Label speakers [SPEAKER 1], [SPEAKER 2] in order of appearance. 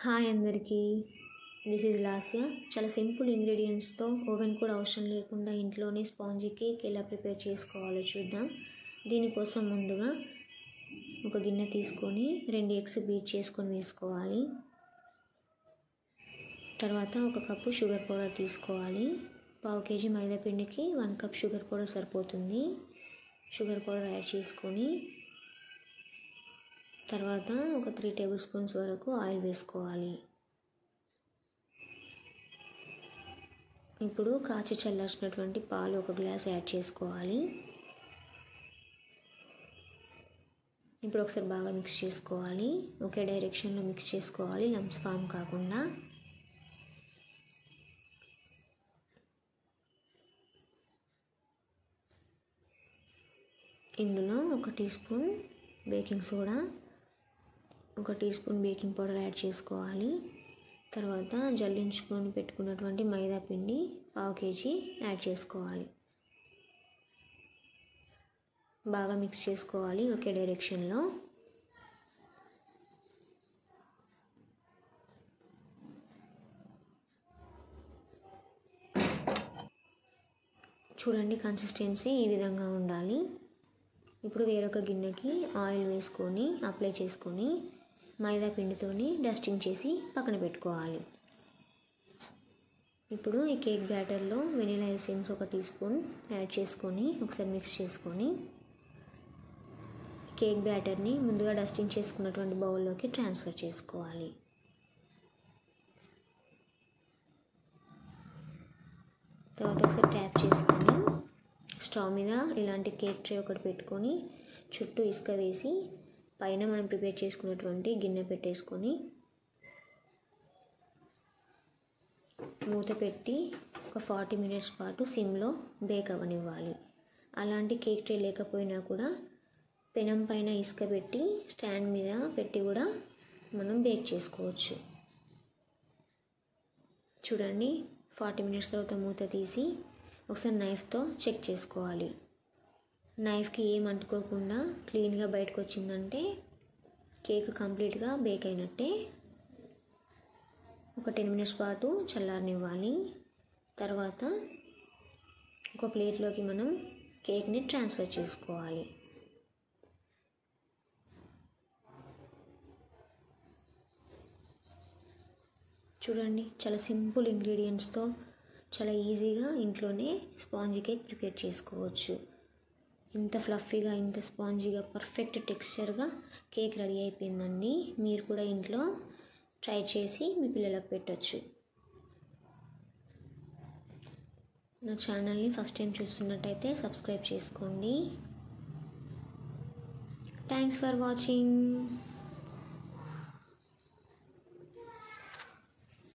[SPEAKER 1] Hi అందరికీ, this is Lasya. చాలా simple ఇంగ్రీడియంట్స్తో ఓవెన్ కూడా అవసరం లేకుండా ఇంట్లోనే స్పాంజీ కేక్ ఎలా ప్రిపేర్ చేసుకోవాలో చూద్దాం. దీనికోసం ముందుగా ఒక గిన్నె తీసుకొని 2 ఎగ్స్ బీట్ చేసుకొని వేసుకోవాలి. తర్వాత 1 కప్పు షుగర్ పౌడర్ తీసుకోవాలి. 1/2 కేజీ మైదా పిండికి 1 కప్ షుగర్ పౌడర్ సరిపోతుంది. షుగర్ పౌడర్ యాడ్ చేసుకొని తర్వాత ఒక 3 టేబుల్ స్పూన్స్ వరకు ఆయిల్ వేసుకోవాలి. ఇప్పుడు కాచి చల్లార్చినటువంటి పాలు 1 గ్లాస్ యాడ్ చేసుకోవాలి. ఇప్పుడు ఒకసారి బాగా మిక్స్ చేసుకోవాలి. ఒకే డైరెక్షన్లో మిక్స్ చేసుకోవాలి, లంప్స్ ఫామ్ కాకుండా. ఇందులో 1 teaspoon baking soda, 1 teaspoon baking powder add చేసుకోవాలి. తర్వాత జల్లించుకొని పెట్టుకున్నటువంటి మైదా పిండి 1/2 కేజీ యాడ్ చేసుకోవాలి. బాగా మిక్స్ చేసుకోవాలి ఒకే డైరెక్షన్లో. చూడండి, కన్సిస్టెన్సీ ఈ విధంగా ఉండాలి. ఇప్పుడు వేరొక గిన్నెకి ఆయిల్ వేసుకొని అప్లై చేసుకొని మైదా పిండితోని డస్టింగ్ చేసి పక్కన పెట్టుకోవాలి. ఇప్పుడు ఈ కేక్ బ్యాటర్లో vanilla essence 1 teaspoon add చేసుకొని ఒకసారి మిక్స్ చేసుకొని కేక్ బ్యాటర్ని ముందుగా డస్టింగ్ చేసుకున్నటువంటి బౌల్లోకి ట్రాన్స్ఫర్ చేసుకోవాలి. తర్వాత ఒకసారి ట్యాప్ చేసుకొని స్టవ్ మీద ఇలాంటి కేక్ ట్రే ఒకటి పెట్టుకొని చుట్టూ ఇసుక వేసి పైన మనం ప్రిపేర్ చేసుకున్నటువంటి గిన్నె పెట్టేసుకొని మూత పెట్టి ఒక 40 మినిట్స్ పాటు సిమ్లో బేక్ అవ్వనివ్వాలి. అలాంటి కేక్ ట్రే లేకపోయినా కూడా పెనం పైన ఇసుక పెట్టి స్టాండ్ మీద పెట్టి కూడా మనం బేక్ చేసుకోవచ్చు. చూడండి, 40 మినిట్స్ తర్వాత మూత తీసి ఒకసారి నైఫ్తో చెక్ చేసుకోవాలి. నైఫ్కి ఏం అంటుకోకుండా క్లీన్గా బయటకు వచ్చిందంటే కేక్ కంప్లీట్గా బేక్ అయినట్టే. ఒక 10 మినిట్స్ పాటు చల్లారనివ్వాలి. తర్వాత ఒక ప్లేట్లోకి మనం కేక్ని ట్రాన్స్ఫర్ చేసుకోవాలి. చూడండి, చాలా సింపుల్ ఇంగ్రీడియంట్స్తో చాలా ఈజీగా ఇంట్లోనే స్పాంజీ కేక్ ప్రిపేర్ చేసుకోవచ్చు. ఇంత ఫ్లఫీగా, ఇంత స్పాంజీగా, పర్ఫెక్ట్ టెక్స్చర్గా కేక్ రెడీ అయిపోయిందండి. మీరు కూడా ఇంట్లో ట్రై చేసి మీ పిల్లలకు పెట్టచ్చు. నా ఛానల్ని ఫస్ట్ టైం చూస్తున్నట్టయితే సబ్స్క్రైబ్ చేసుకోండి. Thanks for watching.